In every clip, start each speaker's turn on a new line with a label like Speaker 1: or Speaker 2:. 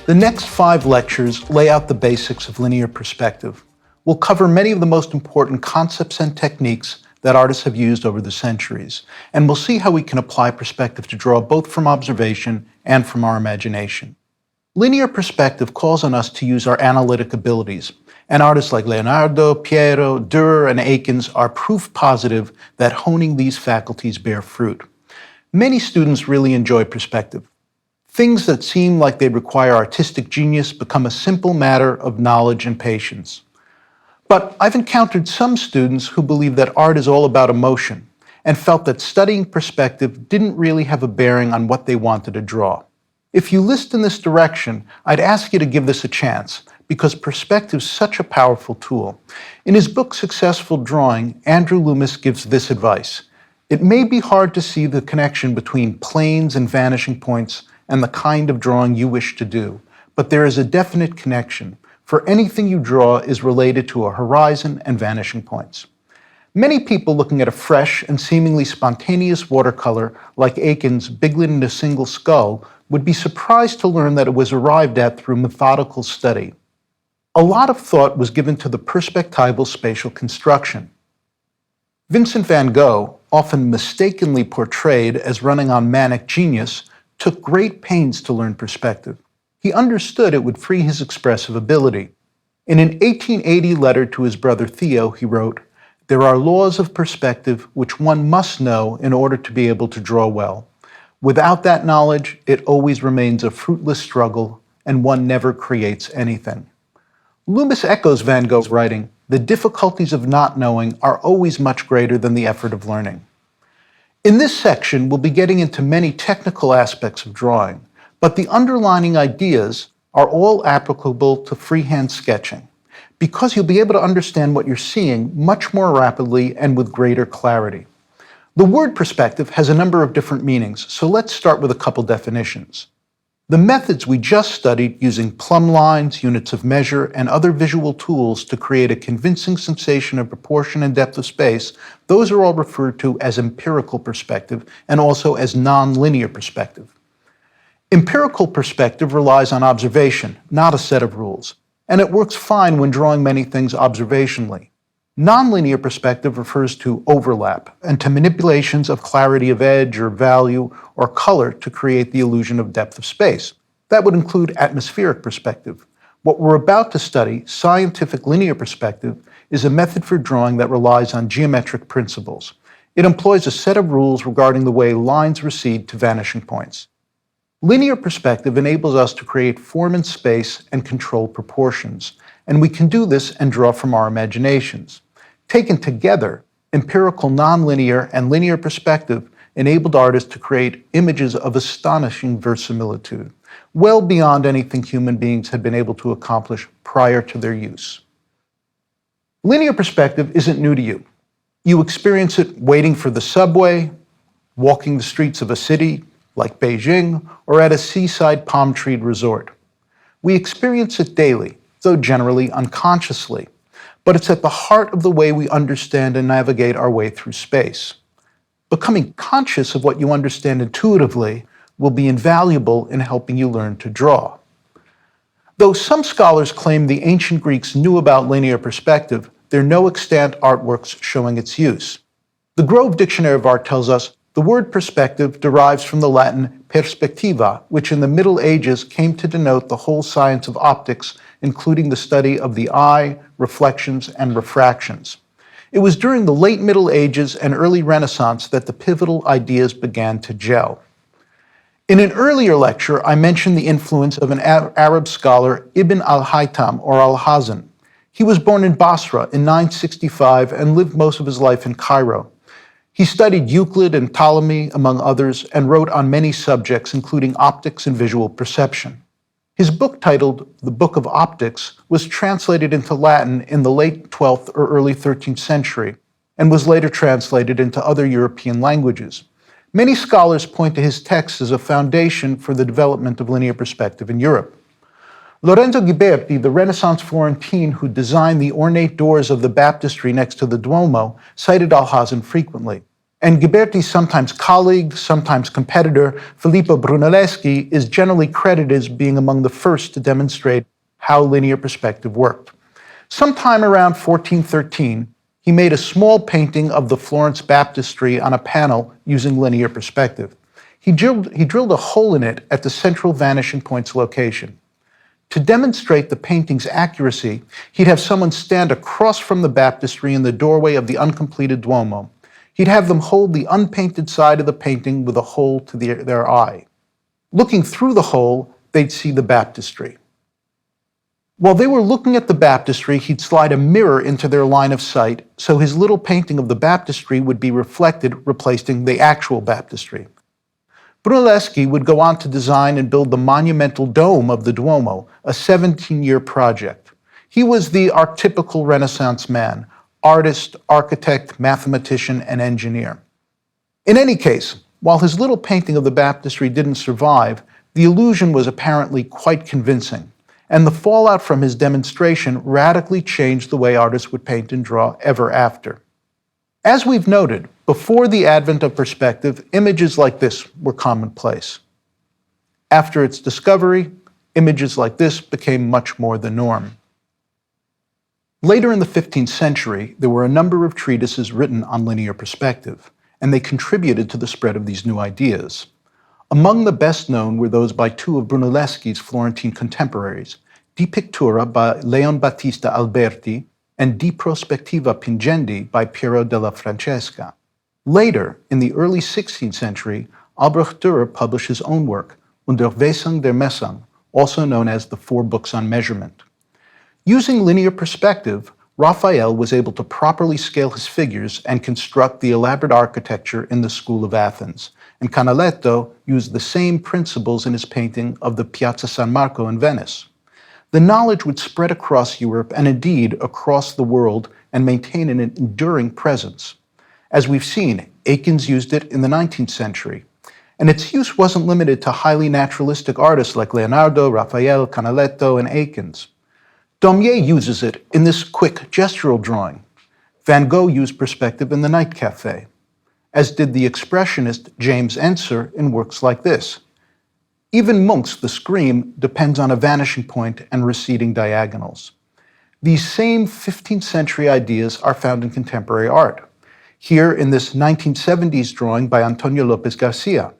Speaker 1: The next 5 lectures lay out the basics of linear perspective. We'll cover many of the most important concepts and techniques that artists have used over the centuries, and we'll see how we can apply perspective to draw both from observation and from our imagination. Linear perspective calls on us to use our analytic abilities, and artists like Leonardo, Piero, Dürer, and Akins are proof positive that honing these faculties bear fruit. Many students really enjoy perspective. Things that seem like they require artistic genius become a simple matter of knowledge and patience. But I've encountered some students who believe that art is all about emotion and felt that studying perspective didn't really have a bearing on what they wanted to draw. If you list in this direction, I'd ask you to give this a chance, because perspective is such a powerful tool. In his book, Successful Drawing, Andrew Loomis gives this advice. It may be hard to see the connection between planes and vanishing points and the kind of drawing you wish to do, but there is a definite connection, for anything you draw is related to a horizon and vanishing points. Many people looking at a fresh and seemingly spontaneous watercolor like Akins' Biglet in a Single Skull would be surprised to learn that it was arrived at through methodical study. A lot of thought was given to the perspectival spatial construction. Vincent van Gogh, often mistakenly portrayed as running on manic genius, took great pains to learn perspective. He understood it would free his expressive ability. In an 1880 letter to his brother Theo, he wrote, "There are laws of perspective which one must know in order to be able to draw well. Without that knowledge, it always remains a fruitless struggle, and one never creates anything." Loomis echoes Van Gogh's writing, "The difficulties of not knowing are always much greater than the effort of learning." In this section, we'll be getting into many technical aspects of drawing, but the underlying ideas are all applicable to freehand sketching, because you'll be able to understand what you're seeing much more rapidly and with greater clarity. The word perspective has a number of different meanings, so let's start with a couple definitions. The methods we just studied using plumb lines, units of measure, and other visual tools to create a convincing sensation of proportion and depth of space, those are all referred to as empirical perspective and also as nonlinear perspective. Empirical perspective relies on observation, not a set of rules, and it works fine when drawing many things observationally. Nonlinear perspective refers to overlap and to manipulations of clarity of edge or value or color to create the illusion of depth of space. That would include atmospheric perspective. What we're about to study, scientific linear perspective, is a method for drawing that relies on geometric principles. It employs a set of rules regarding the way lines recede to vanishing points. Linear perspective enables us to create form in space and control proportions, and we can do this and draw from our imaginations. Taken together, empirical nonlinear and linear perspective enabled artists to create images of astonishing verisimilitude, well beyond anything human beings had been able to accomplish prior to their use. Linear perspective isn't new to you. You experience it waiting for the subway, walking the streets of a city like Beijing, or at a seaside palm-treed resort. We experience it daily, though generally unconsciously, but it's at the heart of the way we understand and navigate our way through space. Becoming conscious of what you understand intuitively will be invaluable in helping you learn to draw. Though some scholars claim the ancient Greeks knew about linear perspective, there are no extant artworks showing its use. The Grove Dictionary of Art tells us the word perspective derives from the Latin perspectiva, which in the Middle Ages came to denote the whole science of optics, including the study of the eye, reflections, and refractions. It was during the late Middle Ages and early Renaissance that the pivotal ideas began to gel. In an earlier lecture, I mentioned the influence of an Arab scholar, Ibn al-Haytham or al-Hazan. He was born in Basra in 965 and lived most of his life in Cairo. He studied Euclid and Ptolemy, among others, and wrote on many subjects, including optics and visual perception. His book, titled The Book of Optics, was translated into Latin in the late 12th or early 13th century, and was later translated into other European languages. Many scholars point to his text as a foundation for the development of linear perspective in Europe. Lorenzo Ghiberti, the Renaissance Florentine who designed the ornate doors of the baptistry next to the Duomo, cited Alhazen frequently. And Ghiberti's sometimes colleague, sometimes competitor, Filippo Brunelleschi, is generally credited as being among the first to demonstrate how linear perspective worked. Sometime around 1413, he made a small painting of the Florence baptistry on a panel using linear perspective. He drilled a hole in it at the central vanishing point's location. To demonstrate the painting's accuracy, he'd have someone stand across from the baptistry in the doorway of the uncompleted Duomo. He'd have them hold the unpainted side of the painting with a hole to their eye. Looking through the hole, they'd see the baptistry. While they were looking at the baptistry, he'd slide a mirror into their line of sight, so his little painting of the baptistry would be reflected, replacing the actual baptistry. Brunelleschi would go on to design and build the monumental dome of the Duomo, a 17-year project. He was the archetypical Renaissance man, artist, architect, mathematician, and engineer. In any case, while his little painting of the baptistry didn't survive, the illusion was apparently quite convincing, and the fallout from his demonstration radically changed the way artists would paint and draw ever after. As we've noted, before the advent of perspective, images like this were commonplace. After its discovery, images like this became much more the norm. Later in the 15th century, there were a number of treatises written on linear perspective, and they contributed to the spread of these new ideas. Among the best known were those by two of Brunelleschi's Florentine contemporaries, Di Pictura by Leon Battista Alberti and Di Prospettiva Pingendi by Piero della Francesca. Later, in the early 16th century, Albrecht Dürer published his own work, Unterweisung der Messung, also known as the Four Books on Measurement. Using linear perspective, Raphael was able to properly scale his figures and construct the elaborate architecture in the School of Athens, and Canaletto used the same principles in his painting of the Piazza San Marco in Venice. The knowledge would spread across Europe and indeed across the world and maintain an enduring presence. As we've seen, Eakins used it in the 19th century, and its use wasn't limited to highly naturalistic artists like Leonardo, Raphael, Canaletto, and Eakins. Daumier uses it in this quick gestural drawing. Van Gogh used perspective in The Night Café, as did the expressionist James Ensor in works like this. Even Munch's The Scream depends on a vanishing point and receding diagonals. These same 15th century ideas are found in contemporary art, here in this 1970s drawing by Antonio Lopez Garcia.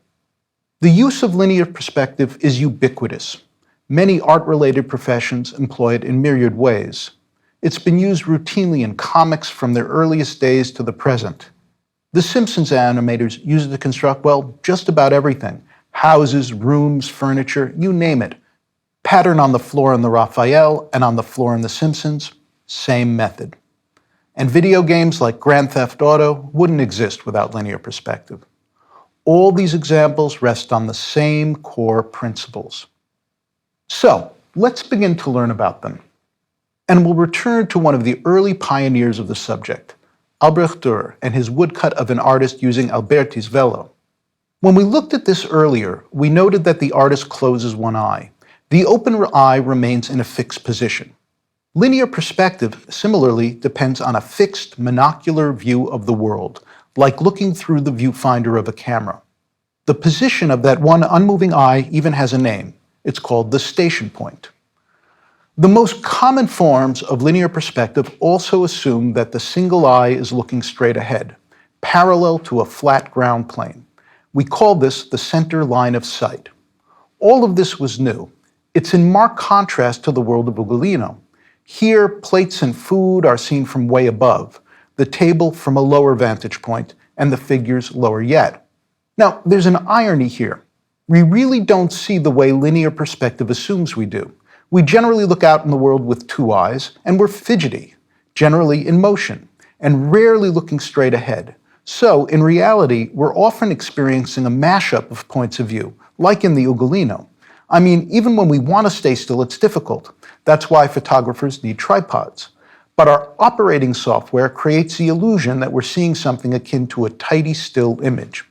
Speaker 1: The use of linear perspective is ubiquitous. Many art-related professions employ it in myriad ways. It's been used routinely in comics from their earliest days to the present. The Simpsons animators use it to construct, well, just about everything. Houses, rooms, furniture, you name it. Pattern on the floor in the Raphael and on the floor in the Simpsons, same method. And video games like Grand Theft Auto wouldn't exist without linear perspective. All these examples rest on the same core principles. So, let's begin to learn about them. And we'll return to one of the early pioneers of the subject, Albrecht Dürer, and his woodcut of an artist using Alberti's velo. When we looked at this earlier, we noted that the artist closes one eye. The open eye remains in a fixed position. Linear perspective, similarly, depends on a fixed monocular view of the world, like looking through the viewfinder of a camera. The position of that one unmoving eye even has a name. It's called the station point. The most common forms of linear perspective also assume that the single eye is looking straight ahead, parallel to a flat ground plane. We call this the center line of sight. All of this was new. It's in marked contrast to the world of Ugolino. Here, plates and food are seen from way above, the table from a lower vantage point, and the figures lower yet. Now, there's an irony here. We really don't see the way linear perspective assumes we do. We generally look out in the world with two eyes, and we're fidgety, generally in motion, and rarely looking straight ahead. So, in reality, we're often experiencing a mashup of points of view, like in the Ugolino. I mean, even when we want to stay still, it's difficult. That's why photographers need tripods. But our operating software creates the illusion that we're seeing something akin to a tidy, still image.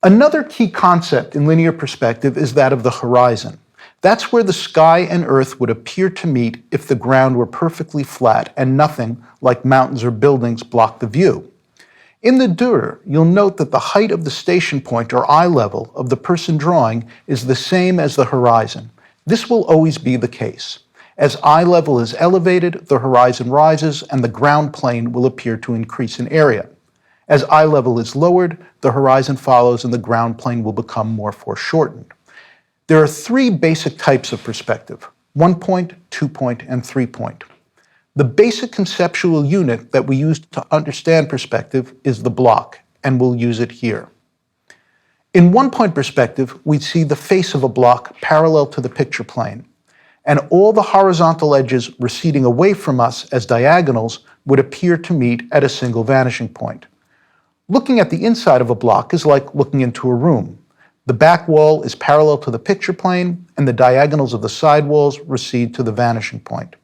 Speaker 1: Another key concept in linear perspective is that of the horizon. That's where the sky and earth would appear to meet if the ground were perfectly flat and nothing, like mountains or buildings, blocked the view. In the dur, you'll note that the height of the station point or eye level of the person drawing is the same as the horizon. This will always be the case. As eye level is elevated, the horizon rises and the ground plane will appear to increase in area. As eye level is lowered, the horizon follows and the ground plane will become more foreshortened. There are three basic types of perspective: 1 point, 2 point, and 3 point. The basic conceptual unit that we use to understand perspective is the block, and we'll use it here. In 1 point perspective, we see the face of a block parallel to the picture plane, and all the horizontal edges receding away from us as diagonals would appear to meet at a single vanishing point. Looking at the inside of a block is like looking into a room. The back wall is parallel to the picture plane, and the diagonals of the side walls recede to the vanishing point.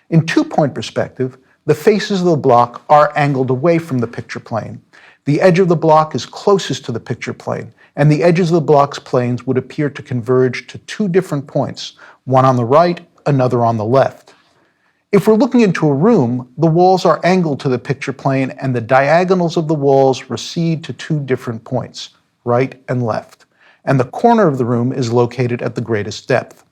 Speaker 1: In 2 point perspective, the faces of the block are angled away from the picture plane. The edge of the block is closest to the picture plane, and the edges of the block's planes would appear to converge to two different points, one on the right, another on the left. If we're looking into a room, the walls are angled to the picture plane and the diagonals of the walls recede to two different points, right and left, and the corner of the room is located at the greatest depth.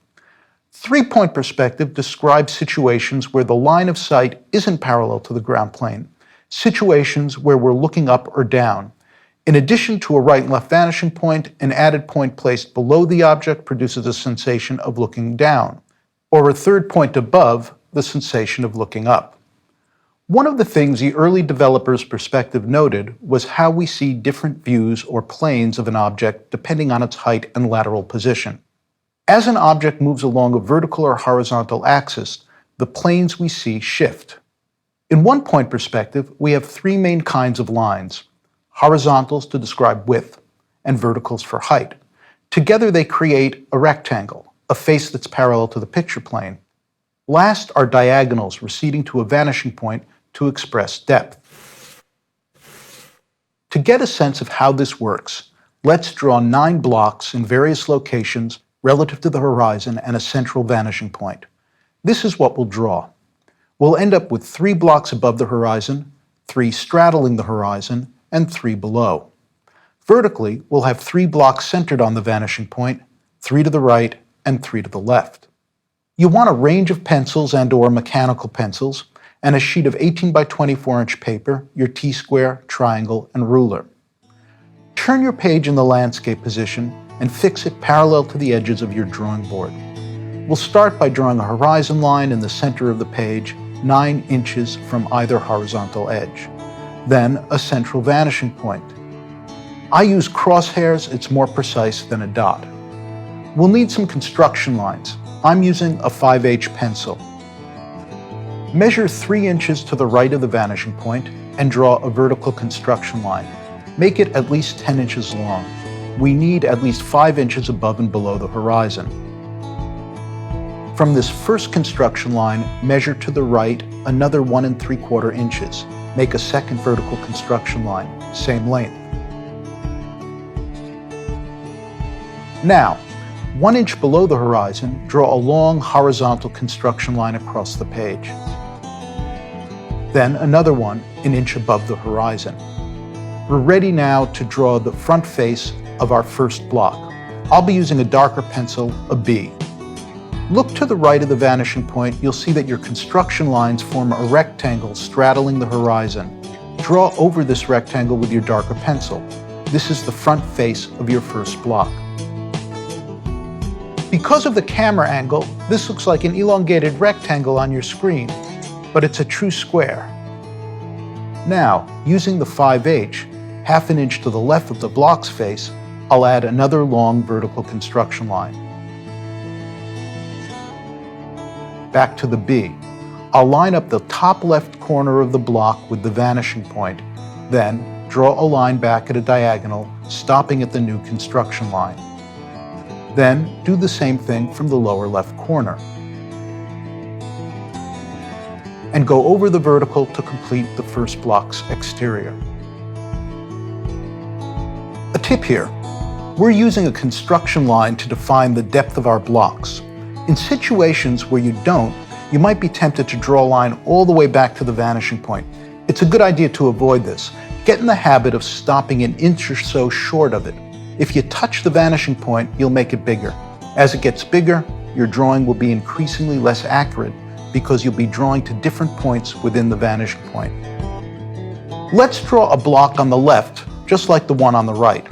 Speaker 1: 3 point perspective describes situations where the line of sight isn't parallel to the ground plane, situations where we're looking up or down. In addition to a right and left vanishing point, an added point placed below the object produces a sensation of looking down, or a third point above, the sensation of looking up. One of the things the early developers' perspective noted was how we see different views or planes of an object depending on its height and lateral position. As an object moves along a vertical or horizontal axis, the planes we see shift. In 1 point perspective, we have three main kinds of lines: horizontals to describe width, and verticals for height. Together they create a rectangle, a face that's parallel to the picture plane. Last are diagonals receding to a vanishing point to express depth. To get a sense of how this works, let's draw 9 blocks in various locations relative to the horizon and a central vanishing point. This is what we'll draw. We'll end up with 3 blocks above the horizon, 3 straddling the horizon, and 3 below. Vertically, we'll have 3 blocks centered on the vanishing point, 3 to the right, and 3 to the left. You want a range of pencils and/or mechanical pencils, and a sheet of 18 by 24 inch paper, your T-square, triangle, and ruler. Turn your page in the landscape position and fix it parallel to the edges of your drawing board. We'll start by drawing a horizon line in the center of the page, 9 inches from either horizontal edge. Then a central vanishing point. I use crosshairs, it's more precise than a dot. We'll need some construction lines. I'm using a 5H pencil. Measure 3 inches to the right of the vanishing point and draw a vertical construction line. Make it at least 10 inches long. We need at least 5 inches above and below the horizon. From this first construction line, measure to the right another 1 3/4 inches. Make a second vertical construction line, same length. Now, 1 inch below the horizon, draw a long horizontal construction line across the page. Then another one, an inch above the horizon. We're ready now to draw the front face of our first block. I'll be using a darker pencil, a B. Look to the right of the vanishing point. You'll see that your construction lines form a rectangle straddling the horizon. Draw over this rectangle with your darker pencil. This is the front face of your first block. Because of the camera angle, this looks like an elongated rectangle on your screen, but it's a true square. Now, using the 5H, half an inch to the left of the block's face, I'll add another long vertical construction line. Back to the B. I'll line up the top left corner of the block with the vanishing point, then draw a line back at a diagonal, stopping at the new construction line. Then do the same thing from the lower left corner. And go over the vertical to complete the first block's exterior. A tip here. We're using a construction line to define the depth of our blocks. In situations where you don't, you might be tempted to draw a line all the way back to the vanishing point. It's a good idea to avoid this. Get in the habit of stopping an inch or so short of it. If you touch the vanishing point, you'll make it bigger. As it gets bigger, your drawing will be increasingly less accurate because you'll be drawing to different points within the vanishing point. Let's draw a block on the left, just like the one on the right.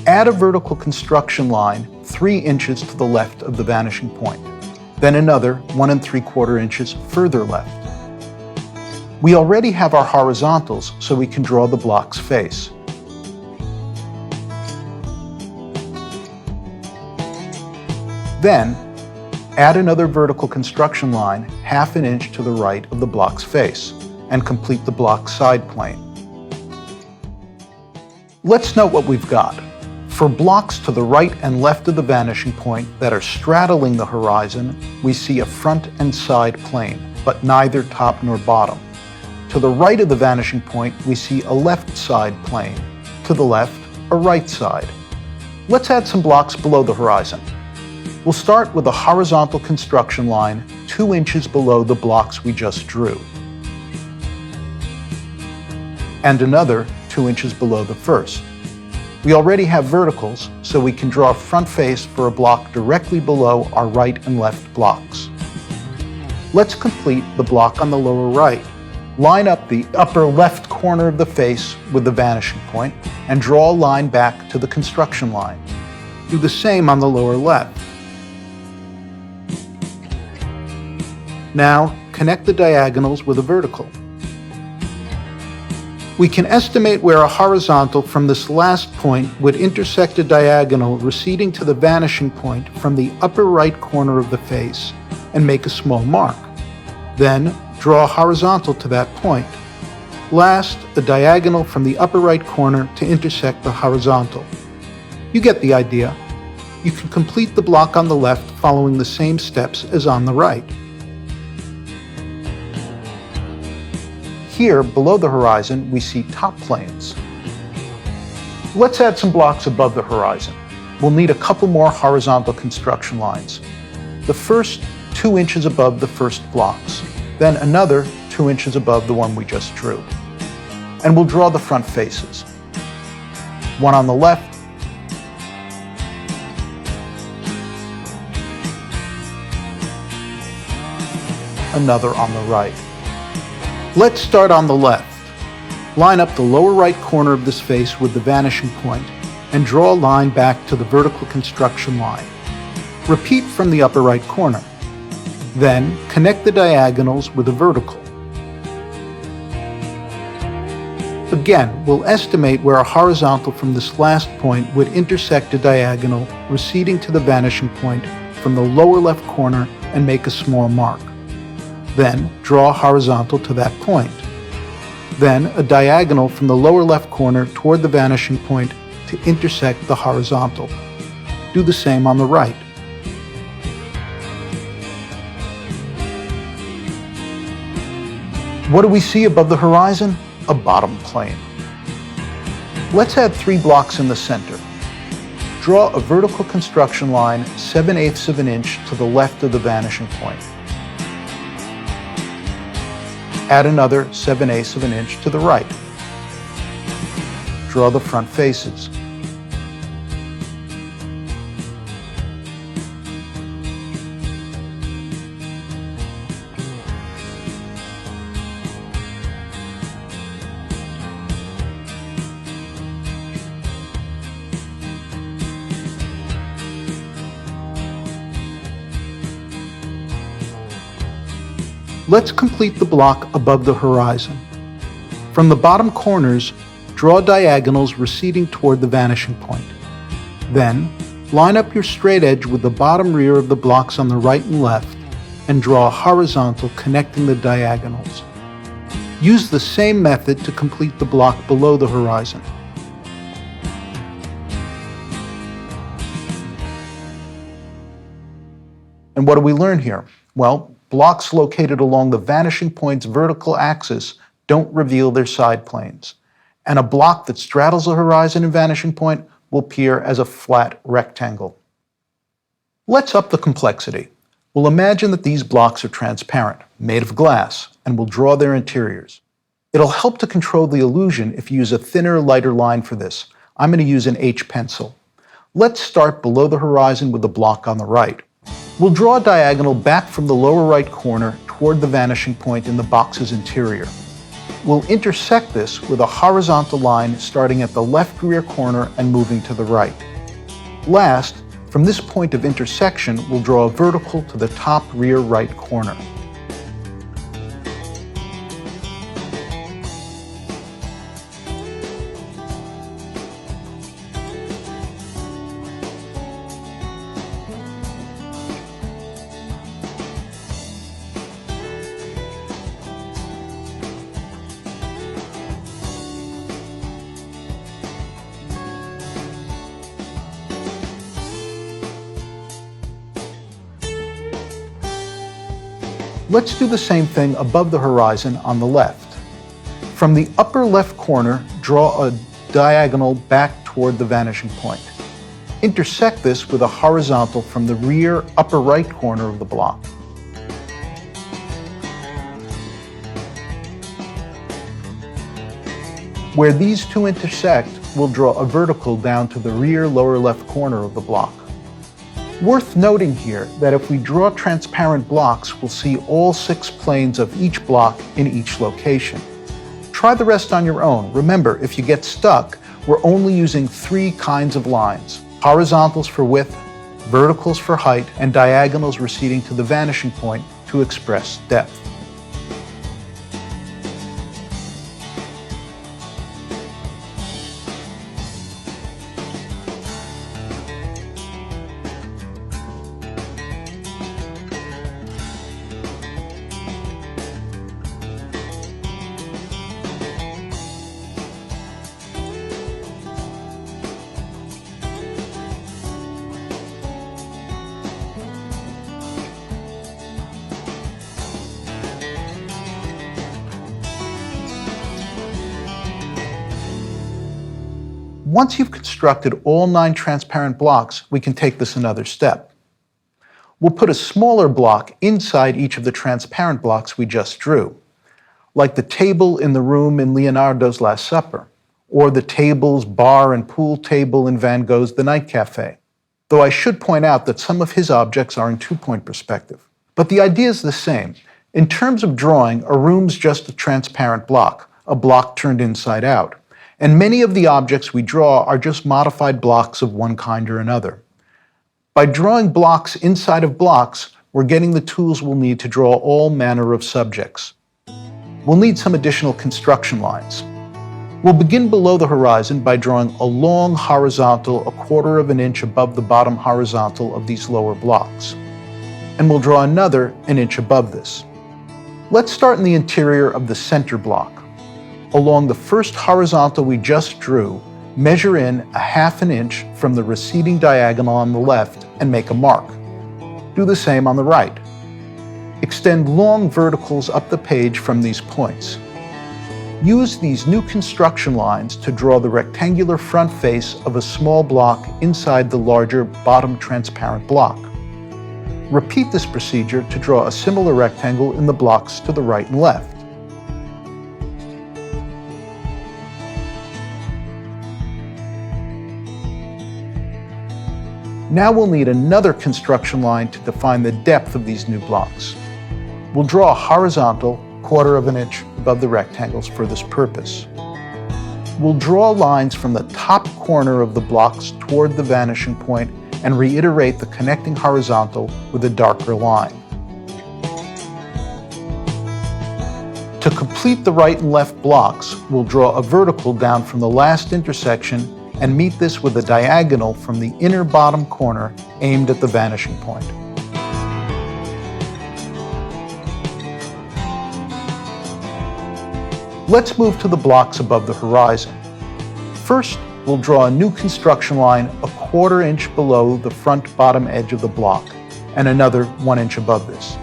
Speaker 1: Add a vertical construction line 3 inches to the left of the vanishing point, then another 1 3/4 inches further left. We already have our horizontals, so we can draw the block's face. Then, add another vertical construction line 1/2 inch to the right of the block's face, and complete the block's side plane. Let's note what we've got. For blocks to the right and left of the vanishing point that are straddling the horizon, we see a front and side plane, but neither top nor bottom. To the right of the vanishing point, we see a left side plane. To the left, a right side. Let's add some blocks below the horizon. We'll start with a horizontal construction line 2 inches below the blocks we just drew, and another 2 inches below the first. We already have verticals, so we can draw a front face for a block directly below our right and left blocks. Let's complete the block on the lower right. Line up the upper left corner of the face with the vanishing point and draw a line back to the construction line. Do the same on the lower left. Now, connect the diagonals with a vertical. We can estimate where a horizontal from this last point would intersect a diagonal receding to the vanishing point from the upper right corner of the face and make a small mark. Then, draw a horizontal to that point. Last, a diagonal from the upper right corner to intersect the horizontal. You get the idea. You can complete the block on the left following the same steps as on the right. Here, below the horizon, we see top planes. Let's add some blocks above the horizon. We'll need a couple more horizontal construction lines. The first 2 inches above the first blocks, then another 2 inches above the one we just drew. And we'll draw the front faces. One on the left, another on the right. Let's start on the left. Line up the lower right corner of this face with the vanishing point and draw a line back to the vertical construction line. Repeat from the upper right corner. Then connect the diagonals with a vertical. Again, we'll estimate where a horizontal from this last point would intersect a diagonal receding to the vanishing point from the lower left corner and make a small mark. Then draw a horizontal to that point. Then a diagonal from the lower left corner toward the vanishing point to intersect the horizontal. Do the same on the right. What do we see above the horizon? A bottom plane. Let's add 3 blocks in the center. Draw a vertical construction line 7/8 of an inch to the left of the vanishing point. Add another 7/8 of an inch to the right. Draw the front faces. Let's complete the block above the horizon. From the bottom corners, draw diagonals receding toward the vanishing point. Then, line up your straight edge with the bottom rear of the blocks on the right and left, and draw a horizontal connecting the diagonals. Use the same method to complete the block below the horizon. And what do we learn here? Well, blocks located along the vanishing point's vertical axis don't reveal their side planes, and a block that straddles the horizon and vanishing point will appear as a flat rectangle. Let's up the complexity. We'll imagine that these blocks are transparent, made of glass, and we'll draw their interiors. It'll help to control the illusion if you use a thinner, lighter line for this. I'm going to use an H pencil. Let's start below the horizon with the block on the right. We'll draw a diagonal back from the lower right corner toward the vanishing point in the box's interior. We'll intersect this with a horizontal line starting at the left rear corner and moving to the right. Last, from this point of intersection, we'll draw a vertical to the top rear right corner. Let's do the same thing above the horizon on the left. From the upper left corner, draw a diagonal back toward the vanishing point. Intersect this with a horizontal from the rear upper right corner of the block. Where these two intersect, we'll draw a vertical down to the rear lower left corner of the block. Worth noting here that if we draw transparent blocks, we'll see all 6 planes of each block in each location. Try the rest on your own. Remember, if you get stuck, we're only using 3 kinds of lines: horizontals for width, verticals for height, and diagonals receding to the vanishing point to express depth. Once you've constructed all 9 transparent blocks, we can take this another step. We'll put a smaller block inside each of the transparent blocks we just drew, like the table in the room in Leonardo's Last Supper, or the tables, bar, and pool table in Van Gogh's The Night Cafe. Though I should point out that some of his objects are in 2-point perspective. But the idea is the same. In terms of drawing, a room's just a transparent block, a block turned inside out. And many of the objects we draw are just modified blocks of one kind or another. By drawing blocks inside of blocks, we're getting the tools we'll need to draw all manner of subjects. We'll need some additional construction lines. We'll begin below the horizon by drawing a long horizontal 1/4 of an inch above the bottom horizontal of these lower blocks. And we'll draw another an inch above this. Let's start in the interior of the center block. Along the first horizontal we just drew, measure in 1/2 inch from the receding diagonal on the left and make a mark. Do the same on the right. Extend long verticals up the page from these points. Use these new construction lines to draw the rectangular front face of a small block inside the larger bottom transparent block. Repeat this procedure to draw a similar rectangle in the blocks to the right and left. Now we'll need another construction line to define the depth of these new blocks. We'll draw a horizontal 1/4 of an inch above the rectangles for this purpose. We'll draw lines from the top corner of the blocks toward the vanishing point and reiterate the connecting horizontal with a darker line. To complete the right and left blocks, we'll draw a vertical down from the last intersection and meet this with a diagonal from the inner bottom corner aimed at the vanishing point. Let's move to the blocks above the horizon. First, we'll draw a new construction line 1/4 inch below the front bottom edge of the block, and another 1 inch above this.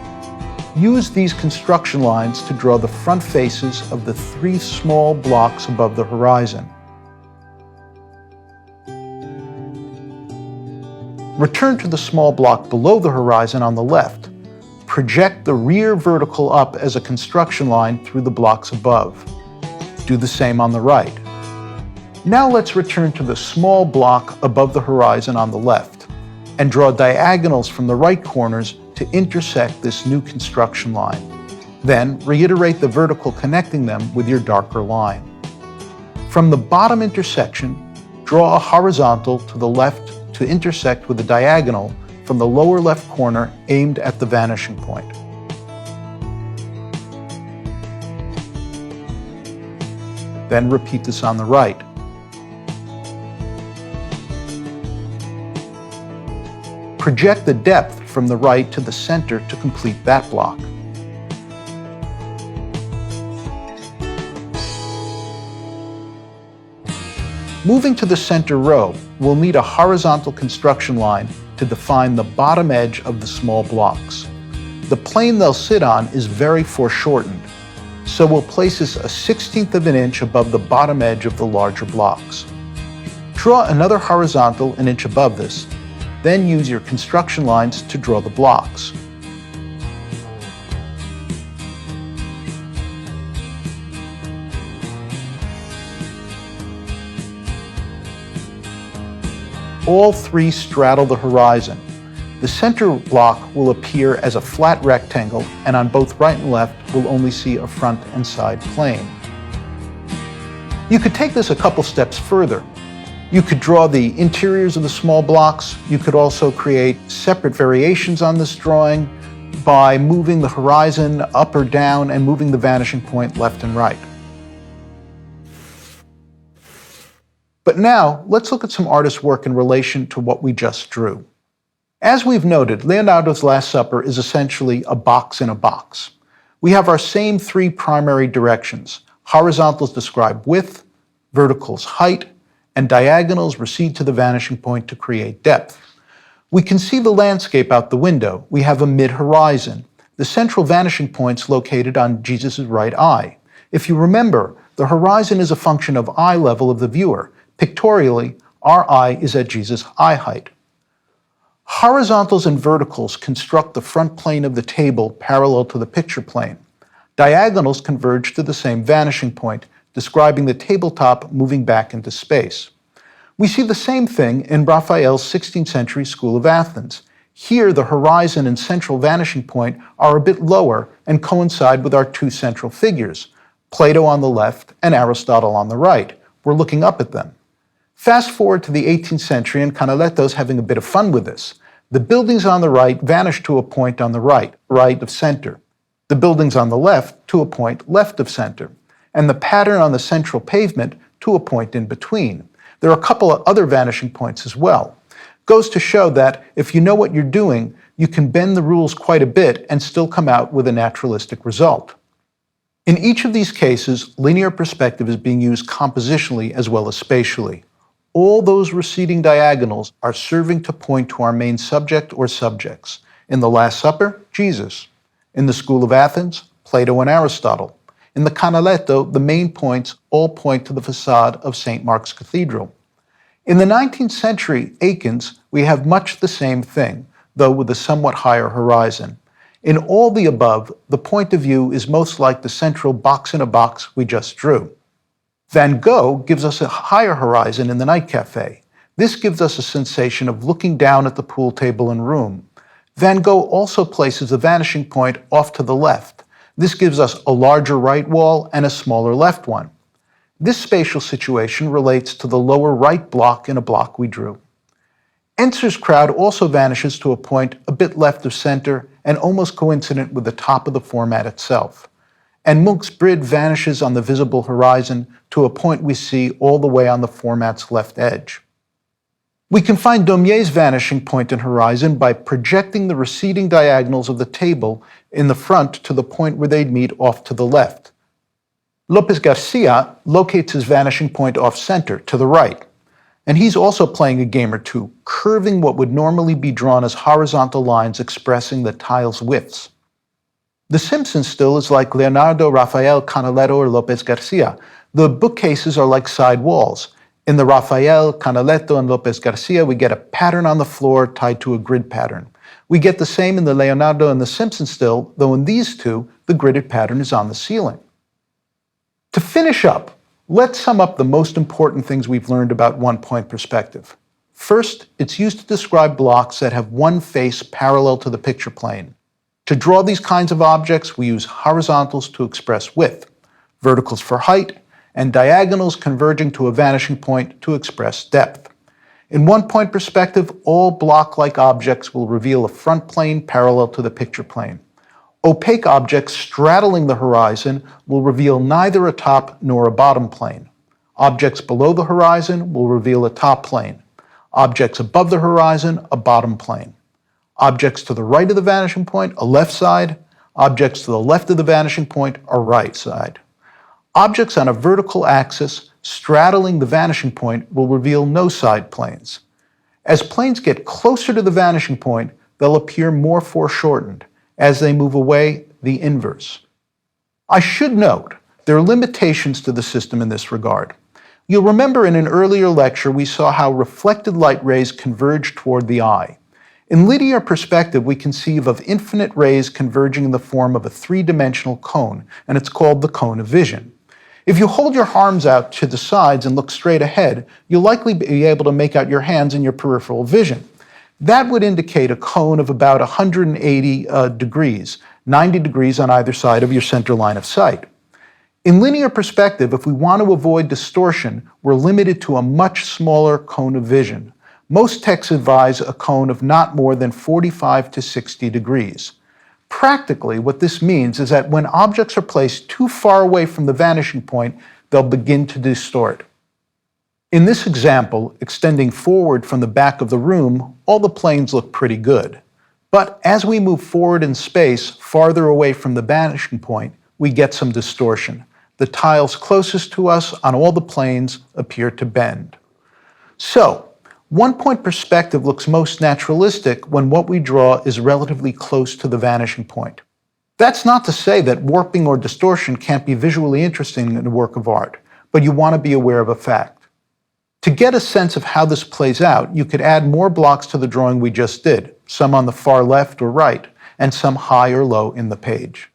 Speaker 1: Use these construction lines to draw the front faces of the 3 small blocks above the horizon. Return to the small block below the horizon on the left. Project the rear vertical up as a construction line through the blocks above. Do the same on the right. Now let's return to the small block above the horizon on the left and draw diagonals from the right corners to intersect this new construction line. Then reiterate the vertical connecting them with your darker line. From the bottom intersection, draw a horizontal to the left to intersect with a diagonal from the lower left corner aimed at the vanishing point. Then repeat this on the right. Project the depth from the right to the center to complete that block. Moving to the center row, we'll need a horizontal construction line to define the bottom edge of the small blocks. The plane they'll sit on is very foreshortened, so we'll place this 1/16 of an inch above the bottom edge of the larger blocks. Draw another horizontal an inch above this, then use your construction lines to draw the blocks. All three straddle the horizon. The center block will appear as a flat rectangle, and on both right and left, we'll only see a front and side plane. You could take this a couple steps further. You could draw the interiors of the small blocks. You could also create separate variations on this drawing by moving the horizon up or down and moving the vanishing point left and right. But now, let's look at some artists' work in relation to what we just drew. As we've noted, Leonardo's Last Supper is essentially a box in a box. We have our same three primary directions. Horizontals describe width, verticals height, and diagonals recede to the vanishing point to create depth. We can see the landscape out the window. We have a mid-horizon. The central vanishing point's located on Jesus' right eye. If you remember, the horizon is a function of eye level of the viewer. Pictorially, our eye is at Jesus' eye height. Horizontals and verticals construct the front plane of the table parallel to the picture plane. Diagonals converge to the same vanishing point, describing the tabletop moving back into space. We see the same thing in Raphael's 16th century School of Athens. Here, the horizon and central vanishing point are a bit lower and coincide with our two central figures, Plato on the left and Aristotle on the right. We're looking up at them. Fast forward to the 18th century, and Canaletto's having a bit of fun with this. The buildings on the right vanish to a point on the right of center. The buildings on the left to a point left of center. And the pattern on the central pavement to a point in between. There are a couple of other vanishing points as well. Goes to show that if you know what you're doing, you can bend the rules quite a bit and still come out with a naturalistic result. In each of these cases, linear perspective is being used compositionally as well as spatially. All those receding diagonals are serving to point to our main subject or subjects. In the Last Supper, Jesus. In the School of Athens, Plato and Aristotle. In the Canaletto, the main points all point to the facade of St. Mark's Cathedral. In the 19th century Aikens, we have much the same thing, though with a somewhat higher horizon. In all the above, the point of view is most like the central box in a box we just drew. Van Gogh gives us a higher horizon in the Night Cafe. This gives us a sensation of looking down at the pool table and room. Van Gogh also places the vanishing point off to the left. This gives us a larger right wall and a smaller left one. This spatial situation relates to the lower right block in a block we drew. Enzer's crowd also vanishes to a point a bit left of center and almost coincident with the top of the format itself. And Munch's Brid vanishes on the visible horizon to a point we see all the way on the format's left edge. We can find Daumier's vanishing point and horizon by projecting the receding diagonals of the table in the front to the point where they'd meet off to the left. Lopez Garcia locates his vanishing point off-center, to the right. And he's also playing a game or two, curving what would normally be drawn as horizontal lines expressing the tile's widths. The Simpsons still is like Leonardo, Raphael, Canaletto, or Lopez Garcia. The bookcases are like side walls. In the Raphael, Canaletto, and Lopez Garcia, we get a pattern on the floor tied to a grid pattern. We get the same in the Leonardo and the Simpsons still, though in these two, the gridded pattern is on the ceiling. To finish up, Let's sum up the most important things we've learned about one-point perspective. First, it's used to describe blocks that have one face parallel to the picture plane. To draw these kinds of objects, we use horizontals to express width, verticals for height, and diagonals converging to a vanishing point to express depth. In one-point perspective, all block-like objects will reveal a front plane parallel to the picture plane. Opaque objects straddling the horizon will reveal neither a top nor a bottom plane. Objects below the horizon will reveal a top plane. Objects above the horizon, a bottom plane. Objects to the right of the vanishing point, a left side. Objects to the left of the vanishing point, a right side. Objects on a vertical axis straddling the vanishing point will reveal no side planes. As planes get closer to the vanishing point, they'll appear more foreshortened. As they move away, the inverse. I should note, there are limitations to the system in this regard. You'll remember in an earlier lecture we saw how reflected light rays converge toward the eye. In linear perspective, we conceive of infinite rays converging in the form of a three-dimensional cone, and it's called the cone of vision. If you hold your arms out to the sides and look straight ahead, you'll likely be able to make out your hands in your peripheral vision. That would indicate a cone of about 180 degrees, 90 degrees on either side of your center line of sight. In linear perspective, if we want to avoid distortion, we're limited to a much smaller cone of vision. Most texts advise a cone of not more than 45 to 60 degrees. Practically, what this means is that when objects are placed too far away from the vanishing point, they'll begin to distort. In this example, extending forward from the back of the room, all the planes look pretty good. But as we move forward in space, farther away from the vanishing point, we get some distortion. The tiles closest to us on all the planes appear to bend. So, one-point perspective looks most naturalistic when what we draw is relatively close to the vanishing point. That's not to say that warping or distortion can't be visually interesting in a work of art, but you want to be aware of a fact. To get a sense of how this plays out, you could add more blocks to the drawing we just did, some on the far left or right, and some high or low in the page.